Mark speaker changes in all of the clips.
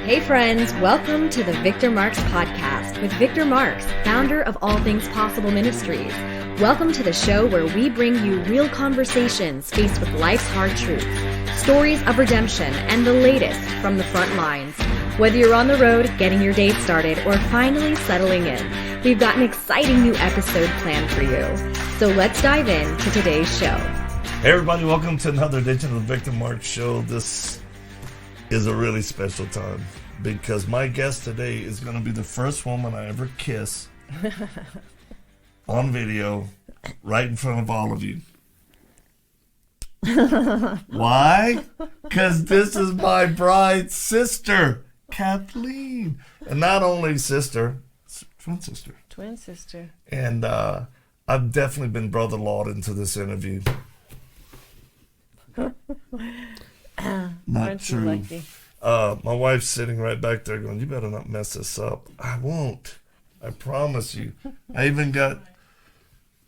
Speaker 1: Hey friends, welcome to the Victor Marks Podcast with Victor Marks, founder of All Things Possible Ministries. Welcome to the show where we bring you real conversations faced with life's hard truths, stories of redemption, and the latest from the front lines. Whether you're on the road, getting your date started, or finally settling in, we've got an exciting new episode planned for you. So let's dive in to today's show.
Speaker 2: Hey everybody, welcome to another edition of the Victor Marks Show. This is a really special time because my guest today is going to be the first woman I ever kiss on video right in front of all of you. Why? Because this is my bride's sister, Kathleen. And not only sister, twin sister.
Speaker 3: Twin sister.
Speaker 2: And I've definitely been brother-in-law into this interview. Not true. My wife's sitting right back there going, you better not mess this up. I won't. I promise you. We've got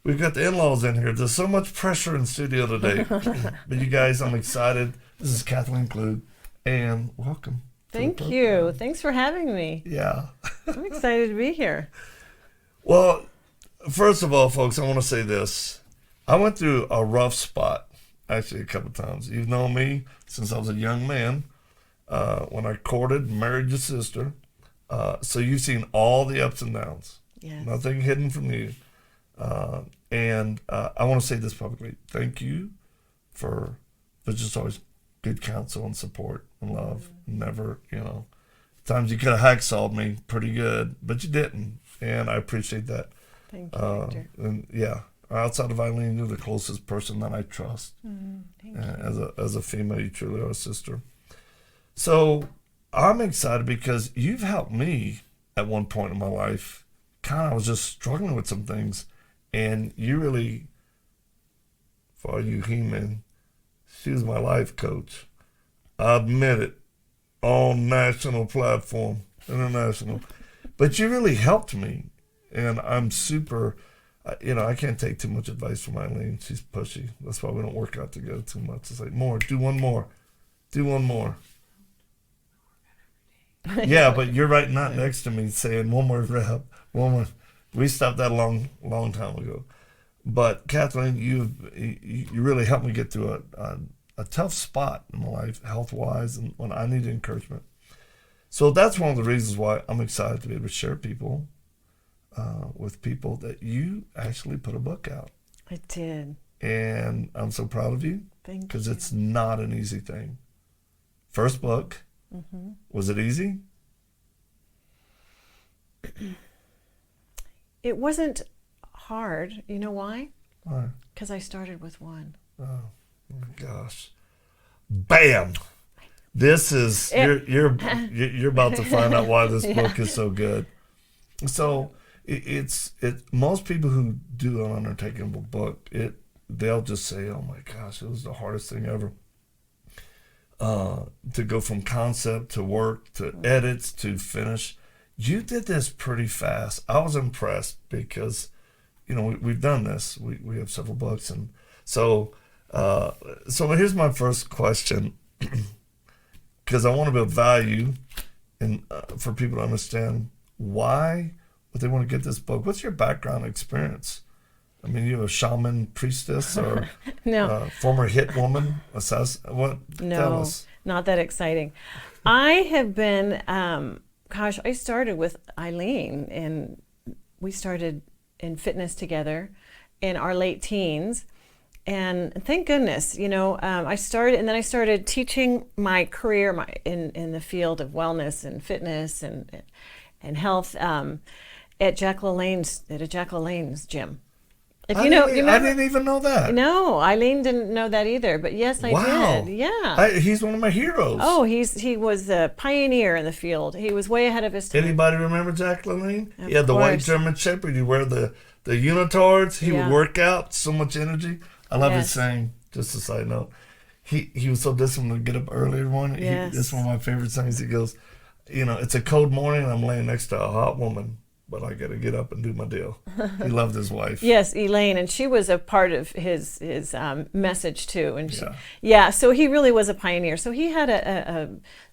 Speaker 2: the in-laws in here. There's so much pressure in studio today. But you guys, I'm excited. This is Kathleen Klug, and welcome.
Speaker 3: Thank you. Thanks for having me.
Speaker 2: Yeah.
Speaker 3: I'm excited to be here.
Speaker 2: Well, first of all, folks, I want to say this. I went through a rough spot, actually, a couple times. You've known me since I was a young man, when I courted and married your sister. So you've seen all the ups and downs.
Speaker 3: Yes.
Speaker 2: Nothing hidden from you. And I want to say this publicly. Thank you for just always good counsel and support and love. Never, times you could have hacksawed me pretty good, but you didn't. And I appreciate that.
Speaker 3: Thank you, Victor.
Speaker 2: And yeah, outside of Eileen, you're the closest person that I trust.
Speaker 3: Thank you.
Speaker 2: As a female, you truly are a sister. So I'm excited because you've helped me at one point in my life. I was just struggling with some things. And you really, for all you He-Men, she was my life coach. I admit it, on national platform, international. But you really helped me. And I'm super, I can't take too much advice from Eileen. She's pushy. That's why we don't work out together too much. It's like, do one more. Yeah, but you're right not next to me saying one more rep, one more. We stopped that a long time ago. But Kathleen, you really helped me get through a tough spot in my life, health-wise, and when I needed encouragement. So that's one of the reasons why I'm excited to be able to share people with people that you actually put a book out.
Speaker 3: I did.
Speaker 2: And I'm so proud of you.
Speaker 3: Thank you.
Speaker 2: Because it's not an easy thing. First book.
Speaker 3: Mm-hmm.
Speaker 2: Was it easy?
Speaker 3: It wasn't hard. You know why?
Speaker 2: Why?
Speaker 3: Because I started with one.
Speaker 2: Oh my gosh! Bam! This is you're about to find out why this book is so good. So it's most people who do an undertaking book, they'll just say, "Oh my gosh, it was the hardest thing ever." To go from concept to work to edits to finish. You did this pretty fast. I was impressed because, we've done this. We have several books. And so here's my first question, because I want to build value and for people to understand why would they want to get this book. What's your background experience? I mean, you a shaman priestess or
Speaker 3: No.
Speaker 2: Former hit woman? What?
Speaker 3: No,
Speaker 2: Tell us.
Speaker 3: not that exciting. I have been, I started with Eileen, and we started in fitness together in our late teens. And thank goodness, I started teaching my career in the field of wellness and fitness and health at Jack LaLanne's gym.
Speaker 2: I didn't even know that.
Speaker 3: No, Eileen didn't know that either, but yes, I did. Yeah.
Speaker 2: He's one of my heroes.
Speaker 3: Oh, he was a pioneer in the field. He was way ahead of his time.
Speaker 2: Anybody remember Jack LaLanne?
Speaker 3: Of
Speaker 2: He had the white
Speaker 3: course.
Speaker 2: German Shepherd. He'd wear the unitards. He would work out, so much energy. I love his saying, just a side note. He was so disciplined to get up early every morning.
Speaker 3: Yes.
Speaker 2: That's one of my favorite things. He goes, it's a cold morning and I'm laying next to a hot woman. but I got to get up and do my deal. He loved his wife.
Speaker 3: Yes, Elaine, and she was a part of his message too. And so he really was a pioneer. So he had a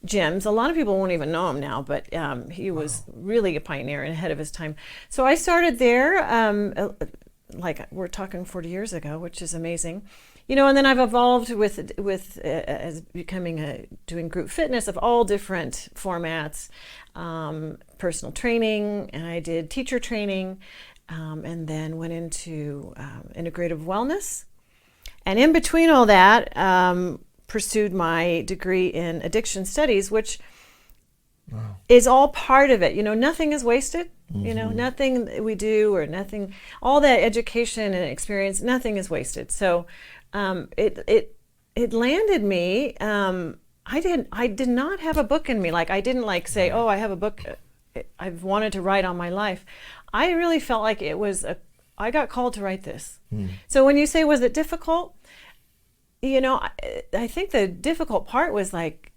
Speaker 3: gyms. A lot of people won't even know him now, but he was really a pioneer and ahead of his time. So I started there, like we're talking 40 years ago, which is amazing. And then I've evolved with as becoming doing group fitness of all different formats, personal training, and I did teacher training, and then went into integrative wellness, and in between all that, pursued my degree in addiction studies, which is all part of it. Nothing is wasted. Nothing that we do or nothing, all that education and experience, nothing is wasted. So it landed me. I did not have a book in me. Like I didn't say, oh, I have a book I've wanted to write on my life. I really felt like I got called to write this. So when you say, was it difficult? I think the difficult part was like,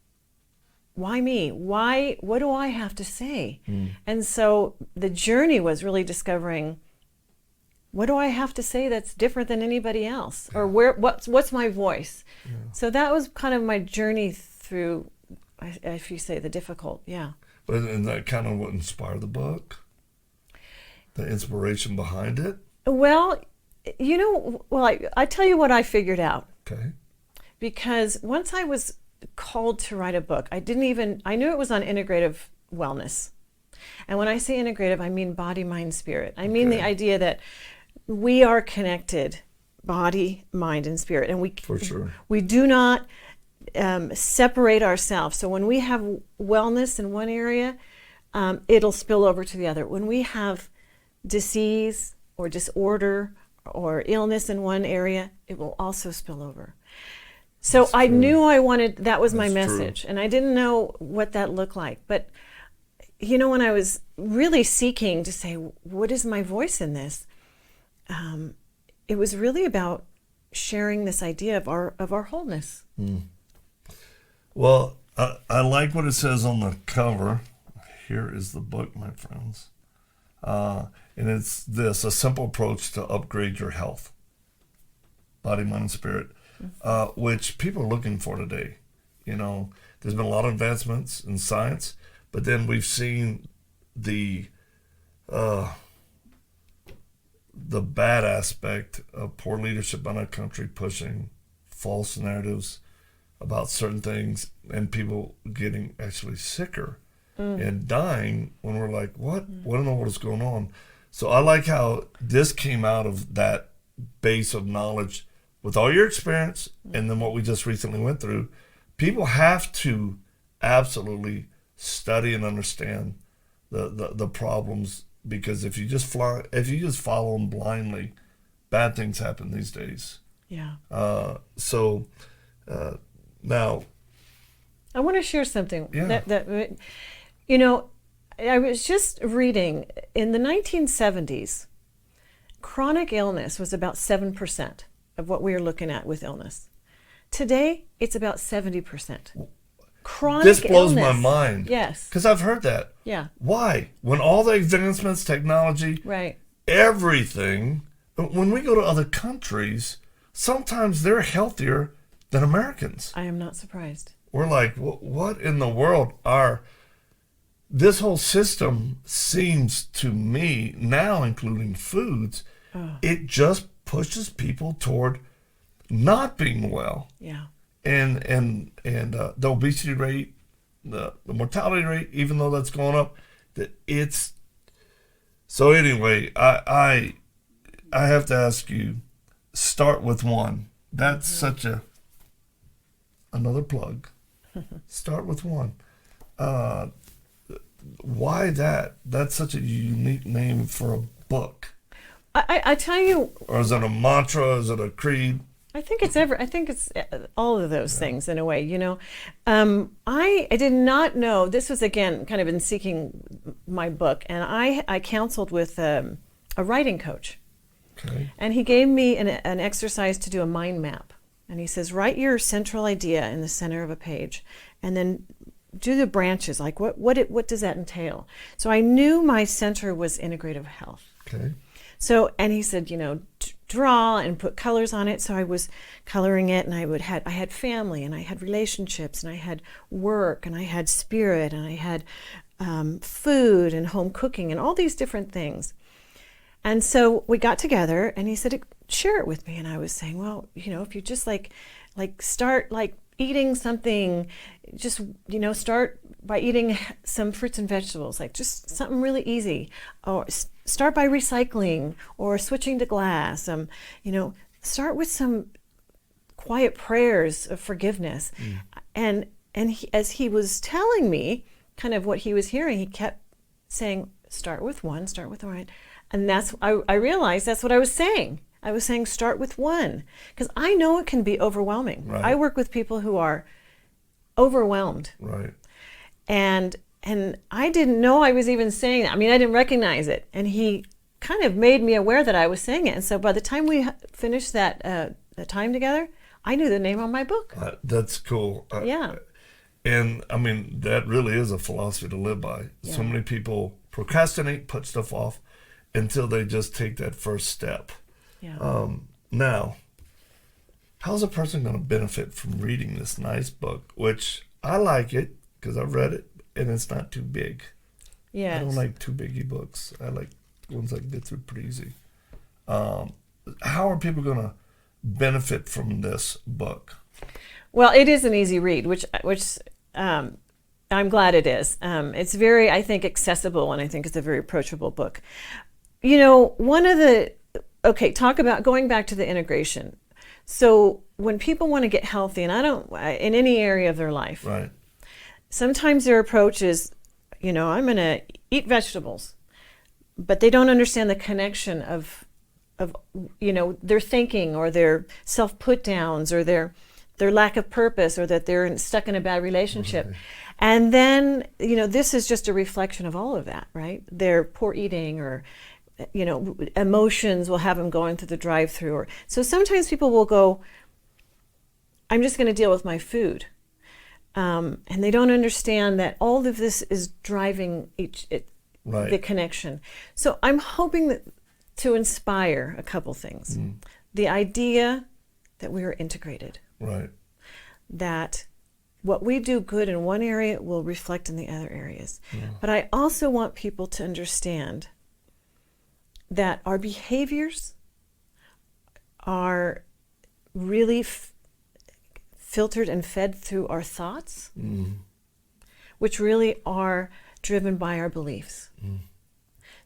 Speaker 3: why me? What do I have to say? And so the journey was really discovering, what do I have to say that's different than anybody else? Or what's my voice? Yeah. So that was kind of my journey through, if you say the difficult, yeah.
Speaker 2: And that kind of what inspired the book? The inspiration behind it?
Speaker 3: Well, I tell you what I figured out.
Speaker 2: Okay.
Speaker 3: Because once I was called to write a book, I knew it was on integrative wellness. And when I say integrative, I mean body, mind, spirit. I mean the idea that we are connected, body, mind, and spirit. And we do not separate ourselves. So when we have wellness in one area, it'll spill over to the other. When we have disease or disorder or illness in one area, it will also spill over. So that's I knew I wanted, that was my message. And I didn't know what that looked like. But, when I was really seeking to say, what is my voice in this? It was really about sharing this idea of our wholeness.
Speaker 2: Well, I like what it says on the cover. Here is the book, my friends. And it's this, a simple approach to upgrade your health. Body, mind, and spirit. Which people are looking for today. There's been a lot of advancements in science, but then we've seen the bad aspect of poor leadership in our country, pushing false narratives about certain things, and people getting actually sicker and dying when we're like, what in the world is going on? So I like how this came out of that base of knowledge with all your experience and then what we just recently went through. People have to absolutely study and understand the problems, because if you just follow them blindly, bad things happen these days.
Speaker 3: Yeah.
Speaker 2: Now
Speaker 3: I want to share something.
Speaker 2: Yeah.
Speaker 3: That I was just reading in the 1970s, chronic illness was about 7% of what we are looking at with illness. Today, it's about 70%. Chronic
Speaker 2: this blows
Speaker 3: illness.
Speaker 2: my mind.
Speaker 3: Yes.
Speaker 2: Because I've heard that.
Speaker 3: Yeah.
Speaker 2: Why? When all the advancements, technology,
Speaker 3: right,
Speaker 2: everything, when we go to other countries, sometimes they're healthier than Americans.
Speaker 3: I am not surprised.
Speaker 2: We're like, what in the world this whole system seems to me, now including foods, it just pushes people toward not being well.
Speaker 3: Yeah.
Speaker 2: And the obesity rate, the mortality rate, even though that's going up, so anyway, I have to ask you, start with one. That's such another plug. Start with one. Why that? That's such a unique name for a book.
Speaker 3: I tell you.
Speaker 2: Or is it a mantra? Is it a creed?
Speaker 3: I think it's all of those things in a way, I did not know, this was again kind of in seeking my book, and I counseled with a writing coach.
Speaker 2: Okay.
Speaker 3: And he gave me an exercise to do a mind map. And he says, write your central idea in the center of a page, and then do the branches, like what does that entail? So I knew my center was integrative health.
Speaker 2: Okay.
Speaker 3: So, and he said, draw and put colors on it. So I was coloring it, and I had family, and I had relationships, and I had work, and I had spirit, and I had food and home cooking and all these different things. And so we got together, and he said, share it with me. And I was saying, well, if you just like start like eating something, just, start by eating some fruits and vegetables, like just something really easy, or start by recycling or switching to glass. Start with some quiet prayers of forgiveness. And as he was telling me kind of what he was hearing, he kept saying, start with one. And I realized that's what I was saying. I was saying, start with one, because I know it can be overwhelming.
Speaker 2: Right.
Speaker 3: I work with people who are overwhelmed.
Speaker 2: Right.
Speaker 3: And I didn't know I was even saying that. I mean, I didn't recognize it. And he kind of made me aware that I was saying it. And so by the time we finished that the time together, I knew the name on my book.
Speaker 2: That's cool.
Speaker 3: Yeah.
Speaker 2: And I mean, that really is a philosophy to live by.
Speaker 3: Yeah.
Speaker 2: So many people procrastinate, put stuff off until they just take that first step.
Speaker 3: Yeah.
Speaker 2: Now, how's a person going to benefit from reading this nice book, which I like it because I've read it and it's not too big.
Speaker 3: Yes.
Speaker 2: I don't like too biggy books. I like ones I can get through pretty easy. How are people going to benefit from this book?
Speaker 3: Well, it is an easy read, which I'm glad it is. It's very, I think, accessible, and I think it's a very approachable book. Talk about going back to the integration. So when people want to get healthy, and in any area of their life,
Speaker 2: right?
Speaker 3: Sometimes their approach is, I'm going to eat vegetables, but they don't understand the connection of their thinking or their self put downs or their lack of purpose, or that they're stuck in a bad relationship. Right. And then, this is just a reflection of all of that, right? Their poor eating, or emotions will have them going through the drive-through. Or so sometimes people will go, I'm just going to deal with my food. And they don't understand that all of this is driving
Speaker 2: right.
Speaker 3: the connection. So I'm hoping to inspire a couple things. The idea that we are integrated.
Speaker 2: Right.
Speaker 3: That what we do good in one area will reflect in the other areas. Yeah. But I also want people to understand that our behaviors are really filtered and fed through our thoughts, which really are driven by our beliefs.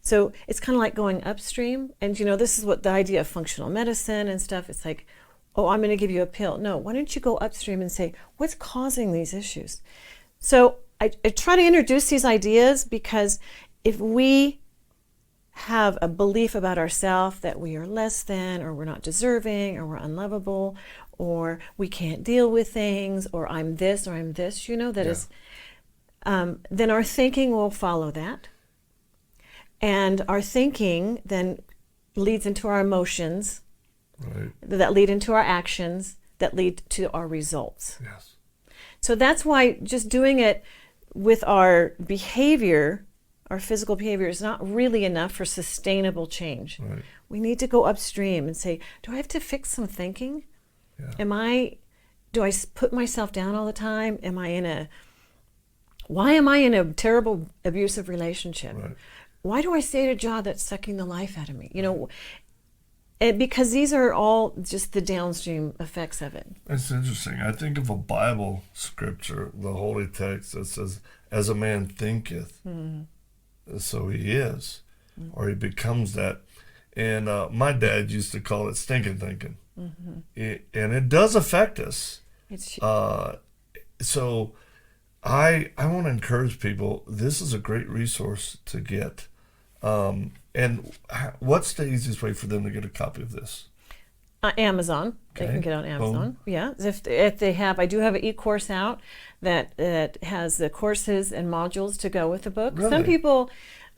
Speaker 3: So it's kind of like going upstream. And, this is what the idea of functional medicine and stuff, it's like, oh, I'm going to give you a pill. No, why don't you go upstream and say, what's causing these issues? So I try to introduce these ideas because if we have a belief about ourselves that we are less than, or we're not deserving, or we're unlovable, or we can't deal with things, or I'm this, is, then our thinking will follow that. And our thinking then leads into our emotions, right, that lead into our actions, that lead to our results.
Speaker 2: Yes.
Speaker 3: So that's why just doing it with our behavior, our physical behavior, is not really enough for sustainable change.
Speaker 2: Right.
Speaker 3: We need to go upstream and say, do I have to fix some thinking? Yeah. Do I put myself down all the time? Why am I in a terrible abusive relationship?
Speaker 2: Right.
Speaker 3: Why do I stay at a job that's sucking the life out of me? Because these are all just the downstream effects of it.
Speaker 2: That's interesting. I think of a Bible scripture, the holy text that says, as a man thinketh, so he is, or he becomes that. And my dad used to call it stinking thinking. And it does affect us. So I want to encourage people, this is a great resource to get. And what's the easiest way for them to get a copy of this?
Speaker 3: Amazon. Okay. They can get on Amazon. Boom. Yeah. If they have, I do have an e-course out that has the courses and modules to go with the book.
Speaker 2: Really?
Speaker 3: Some people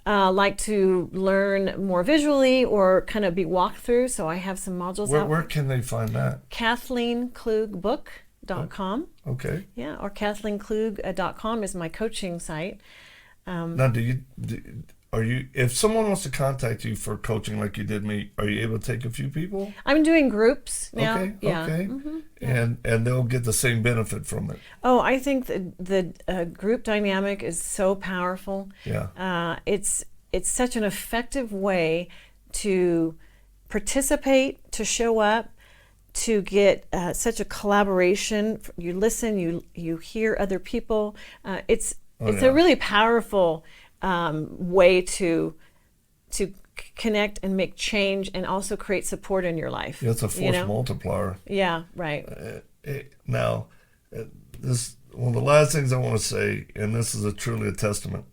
Speaker 3: like to learn more visually or kind of be walked through, so I have some modules out.
Speaker 2: Where can they find that?
Speaker 3: Kathleen Klug book. KathleenKlug.com.
Speaker 2: Okay.
Speaker 3: Yeah, or KathleenKlug.com is my coaching site.
Speaker 2: Now, are you, if someone wants to contact you for coaching like you did me, are you able to take a few people?
Speaker 3: I'm doing groups now.
Speaker 2: Okay,
Speaker 3: Yeah.
Speaker 2: okay.
Speaker 3: Yeah.
Speaker 2: And they'll get the same benefit from it.
Speaker 3: Oh, I think the group dynamic is so powerful.
Speaker 2: Yeah.
Speaker 3: It's such an effective way to participate, to show up, to get such a collaboration. You listen, you hear other people. It's a really powerful way to connect and make change, and also create support in your life.
Speaker 2: Yeah, it's a force multiplier.
Speaker 3: Yeah, right.
Speaker 2: Now, this one of the last things I want to say, and this is truly a testament.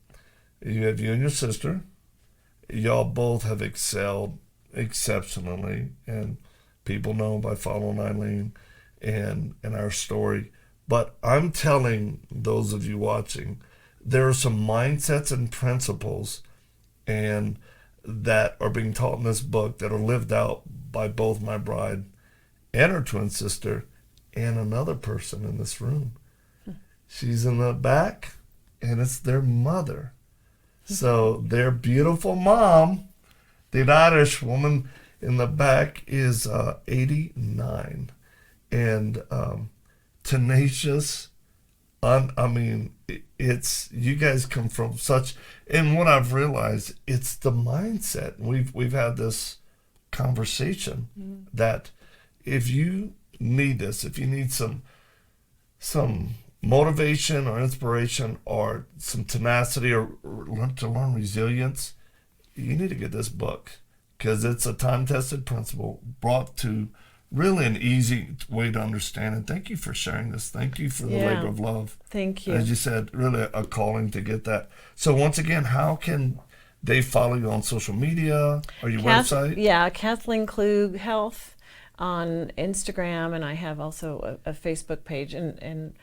Speaker 2: You have you and your sister. Y'all both have excelled exceptionally, and people know by following Eileen and our story. But I'm telling those of you watching, there are some mindsets and principles and that are being taught in this book that are lived out by both my bride and her twin sister and another person in this room. She's in the back, and it's their mother. So their beautiful mom, the Irish woman in the back, is 89 and tenacious. I mean, it's, you guys come from such, and what I've realized, it's the mindset. We've had this conversation that if you need this, if you need some motivation or inspiration or some tenacity or to learn resilience, you need to get this book, because it's a time-tested principle brought to really an easy way to understand. And thank you for sharing this. Thank you for the labor of love.
Speaker 3: Thank you.
Speaker 2: As you said, really a calling to get that. So once again, how can they follow you on social media or your website?
Speaker 3: Yeah, Kathleen Klug Health on Instagram, and I have also a Facebook page, and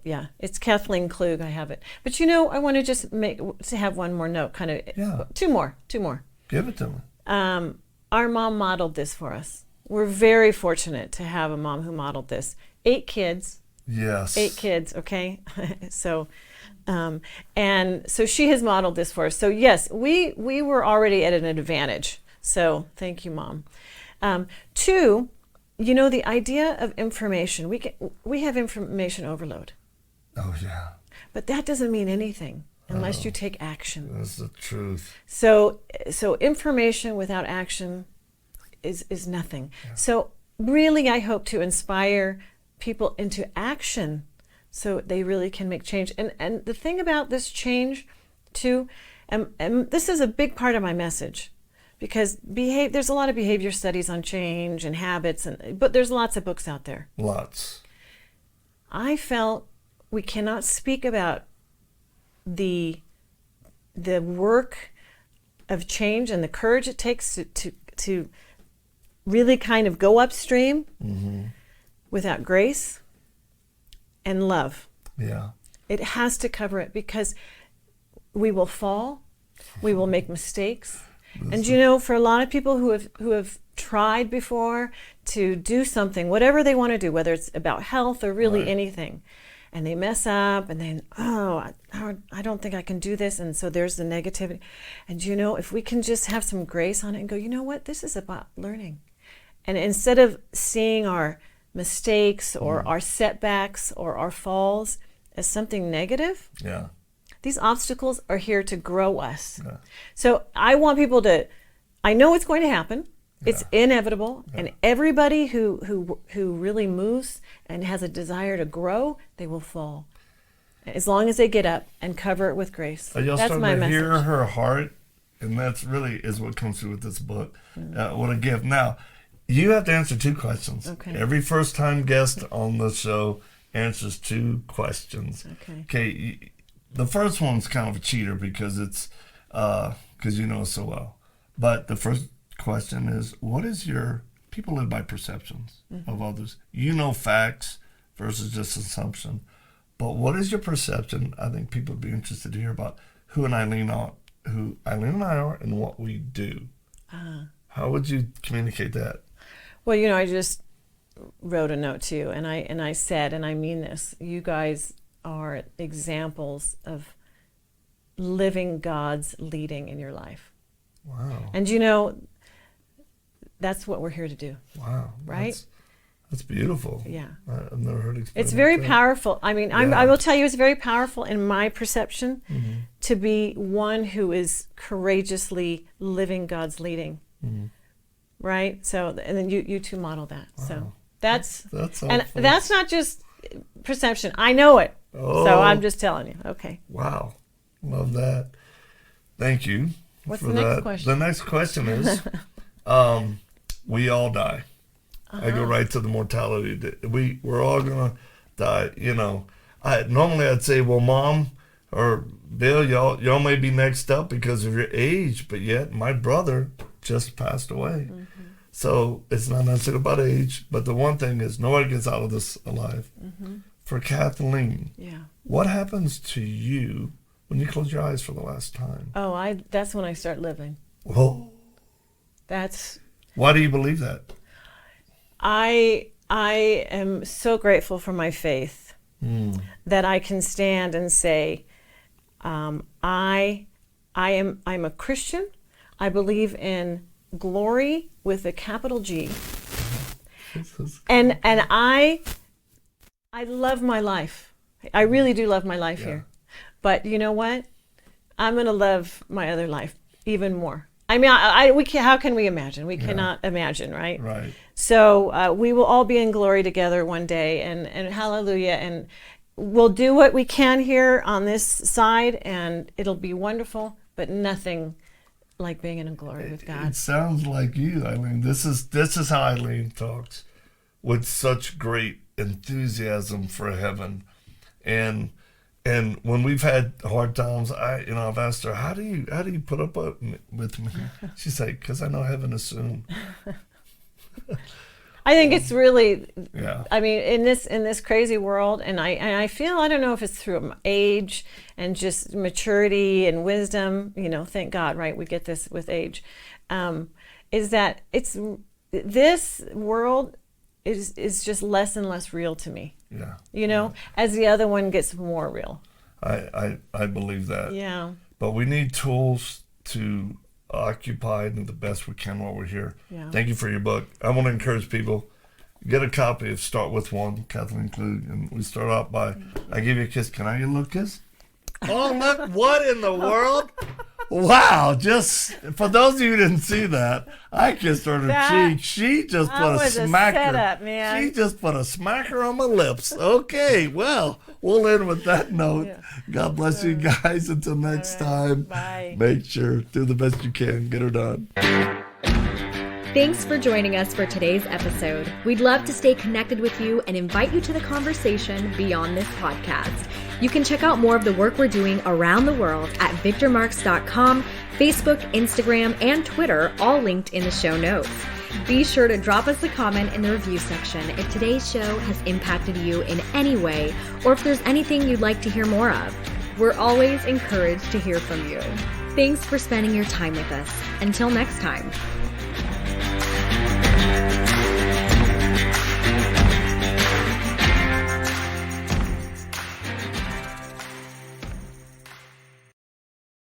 Speaker 3: yeah, it's Kathleen Klug. I have it. But I want to just have one more note, kind of two more.
Speaker 2: Give it to me.
Speaker 3: Our mom modeled this for us. We're very fortunate to have a mom who modeled this. 8 kids.
Speaker 2: Yes.
Speaker 3: 8 kids, okay? So she has modeled this for us. So yes, we were already at an advantage. So thank you, Mom. 2, the idea of information. We have information overload.
Speaker 2: Oh, yeah.
Speaker 3: But that doesn't mean anything unless you take action.
Speaker 2: That's the truth.
Speaker 3: So information without action is nothing. Yeah. So really, I hope to inspire people into action so they really can make change. And the thing about this change too, and this is a big part of my message, because there's a lot of behavior studies on change and habits, but there's lots of books out there.
Speaker 2: Lots.
Speaker 3: I felt we cannot speak about the work of change and the courage it takes to really kind of go upstream without grace and love.
Speaker 2: Yeah.
Speaker 3: It has to cover it, because we will fall, we will make mistakes. And for a lot of people who have tried before to do something, whatever they want to do, whether it's about health or really anything, and they mess up, and then, I don't think I can do this, and so there's the negativity. And if we can just have some grace on it and go, you know what, this is about learning. And instead of seeing our mistakes or our setbacks or our falls as something negative, these obstacles are here to grow us. Yeah. So I want people I know it's going to happen. It's inevitable. Yeah. And everybody who really moves and has a desire to grow, they will fall. As long as they get up and cover it with grace.
Speaker 2: Are y'all
Speaker 3: That's
Speaker 2: starting
Speaker 3: my
Speaker 2: to
Speaker 3: message.
Speaker 2: hear her heart? And that's really is what comes through with this book. What a gift. Now, you have to answer 2 questions.
Speaker 3: Okay.
Speaker 2: Every first-time guest on the show answers 2 questions. Okay. The first one's kind of a cheater because it's because you know so well. But the first question is, what is people live by perceptions of others. You know facts versus just assumption. But what is your perception? I think people would be interested to hear about who Eileen and I are and what we do. How would you communicate that?
Speaker 3: Well, I just wrote a note to you, and I said, and I mean this, you guys are examples of living God's leading in your life.
Speaker 2: Wow.
Speaker 3: And that's what we're here to do.
Speaker 2: Wow.
Speaker 3: Right?
Speaker 2: That's beautiful.
Speaker 3: Yeah.
Speaker 2: I've never heard it explained
Speaker 3: It's very
Speaker 2: like that.
Speaker 3: powerful. I mean, I will tell you, it's very powerful in my perception to be one who is courageously living God's leading. Right? So, and then you two model that.
Speaker 2: Wow.
Speaker 3: So that's and
Speaker 2: helpful.
Speaker 3: that's not just perception. I know it.
Speaker 2: Oh.
Speaker 3: So I'm just telling you. Okay.
Speaker 2: Wow. Love that. Thank you.
Speaker 3: What's
Speaker 2: for
Speaker 3: the next
Speaker 2: that.
Speaker 3: question?
Speaker 2: The next question is, we all die. I go right to the mortality. We're all gonna die. Normally I'd say, well, Mom or Bill, y'all may be next up because of your age, but yet my brother just passed away. So it's not necessarily about age, but the one thing is nobody gets out of this alive. For Kathleen, what happens to you when you close your eyes for the last time?
Speaker 3: Oh, that's when I start living.
Speaker 2: Whoa.
Speaker 3: Why
Speaker 2: do you believe that?
Speaker 3: I am so grateful for my faith that I can stand and say, I'm a Christian. I believe in glory with a capital G. And I love my life. I really do love my life here. But you know what? I'm going to love my other life even more. I mean, how can we imagine? We cannot imagine, right?
Speaker 2: Right.
Speaker 3: So we will all be in glory together one day, and hallelujah. And we'll do what we can here on this side, and it'll be wonderful, but nothing like being in glory with God.
Speaker 2: It sounds like you, Eileen. This is how Eileen talks, with such great enthusiasm for heaven. And when we've had hard times, I've asked her, how do you put up with me? She's like, because I know heaven is soon.
Speaker 3: I think it's really,
Speaker 2: yeah.
Speaker 3: I mean, in this crazy world, and I feel, I don't know if it's through age and just maturity and wisdom, thank God, right? We get this with age, is that this world is just less and less real to me.
Speaker 2: Yeah.
Speaker 3: As the other one gets more real.
Speaker 2: I believe that.
Speaker 3: Yeah.
Speaker 2: But we need tools to occupy and do the best we can while we're here.
Speaker 3: Yeah.
Speaker 2: Thank you for your book. I want to encourage people, get a copy of Start With One, Kathleen Klug, and we start out by, I give you a kiss. Can I get a little kiss? Oh, look, what in the world? Wow, just for those of you who didn't see that, I kissed her on her cheek. She just put a smacker.
Speaker 3: Setup, man.
Speaker 2: She just put a smacker on my lips. Okay, well, we'll end with that note.
Speaker 3: Yeah.
Speaker 2: God bless you guys. Until next time,
Speaker 3: Bye.
Speaker 2: make sure, do the best you can. Get her done.
Speaker 1: Thanks for joining us for today's episode. We'd love to stay connected with you and invite you to the conversation beyond this podcast. You can check out more of the work we're doing around the world at victormarks.com, Facebook, Instagram, and Twitter, all linked in the show notes. Be sure to drop us a comment in the review section if today's show has impacted you in any way, or if there's anything you'd like to hear more of. We're always encouraged to hear from you. Thanks for spending your time with us. Until next time.